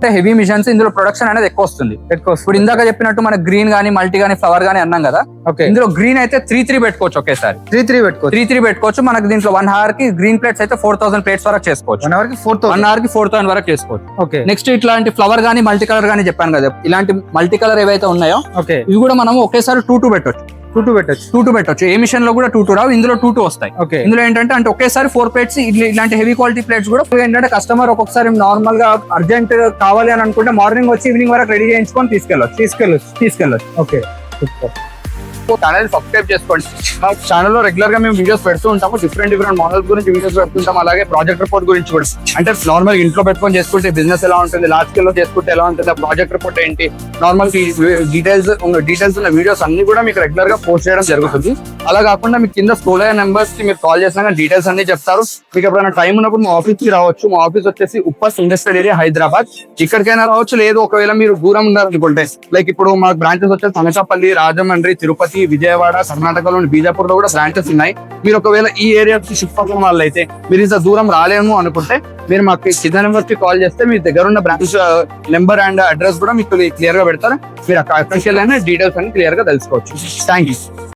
అంటే heavy machines ఇందులో production అనేది ఎక్కువ వస్తుంది. ఇప్పుడు ఇందాక చెప్పినట్టు మన గ్రీన్ గానీ మల్టీ గానీ ఫ్లవర్ గానీ అన్నాం కదా, ఇందులో గ్రీన్ అయితే 3 పెట్టుకోవచ్చు ఒకేసారి. 3 పెట్టుకోవచ్చు. మనకి దీంట్లో 1 hour కి గ్రీన్ ప్లేట్స్ అయితే 4000 ప్లేట్స్ వరకు చేసుకోవచ్చు. 1 hour కి 4000 వరకు చేసుకోవచ్చు. నెక్స్ట్ ఇట్లాంటి ఫ్లవర్ గానీ మల్టీ కలర్ గానీ చెప్పాను కదా, ఇలాంటి మల్టీ కలర్ ఏవైతే ఉన్నాయో ఇవి కూడా మనం ఒకేసారి 2 పెట్టొచ్చు. 2 పెట్టొచ్చు. ఏ మిషన్ లో కూడా 2 రావు, ఇందులో 2 వస్తాయి. ఇందులో ఏంటంటే అంటే ఒకేసారి 4 ప్లేట్స్ ఇలాంటి హెవీ క్వాలిటీ ప్లేట్స్ కూడా ఏంటంటే కస్టమర్ ఒక్కొక్కసారి నార్మల్ గా అర్జెంట్ కావాలి అని అనుకుంటే మార్నింగ్ వచ్చి ఈవినింగ్ వరకు రెడీ చేయించుకొని తీసుకెళ్ళొచ్చు. ఓకే, ఛానల్ సబ్స్క్రైబ్ చేసుకోండి. మా ఛానల్ లో రెగ్యులర్ గా మేము వీడియోస్ పెడుతూ ఉంటాము. డిఫరెంట్ మోడల్స్ గురించి వీడియోస్ పెడుతుంటాం. అలాగే ప్రాజెక్ట్ రిపోర్ట్ గురించి కూడా, అంటే నార్మల్ ఇంట్లో పెట్టుకొని చేసుకుంటే బిజినెస్ ఎలా ఉంటుంది, లార్జ్ స్కేల్ లో చేసుకుంటే ఎలా ఉంటుంది, ఆ ప్రాజెక్ట్ రిపోర్ట్ ఏంటి, నార్మల్ డీటెయిల్స్ ఉన్న వీడియోస్ అన్ని కూడా మీకు రెగ్యులర్ గా పోస్ట్ చేయడం జరుగుతుంది. అలా కాకుండా మీకు కింద స్క్రోల్ అయ్యే నెంబర్స్ కి మీరు కాల్ చేసినా డీటెయిల్స్ అన్ని చెప్తారు. మీకు ఎప్పుడైనా టైం ఉన్నప్పుడు మా ఆఫీస్ కి రావచ్చు. మా ఆఫీస్ వచ్చేసి ఉప్పస్ ఇండస్ట్రియల్ ఏరియా, హైదరాబాద్. ఇక్కడికైనా రావచ్చు. లేదు ఒకవేళ మీరు దూరం ఉండాలనుకుంటే, లైక్ ఇప్పుడు మా బ్రాంచెస్ వచ్చేసి అనకాపల్లి, రాజమండ్రి, తిరుపతి, విజయవాడ, కర్ణాటకలోని బీజాపూర్ లో కూడా బ్రాంచెస్ ఉన్నాయి. మీరు ఒకవేళ ఈ ఏరియాకి షిఫ్ట్ అవ్వడం వల్ల అయితే మీరు ఇంత దూరం రాలేము అనుకుంటే మీరు మాకు కింద నెంబర్ కి కాల్ చేస్తే మీ దగ్గర ఉన్న బ్రాంచ్ నెంబర్ అండ్ అడ్రస్ కూడా మీకు క్లియర్ గా పెడతారు. మీరు అఫీషియల్ అయిన డీటెయిల్స్ అన్ని క్లియర్ గా తెలుసుకోవచ్చు. Thank you.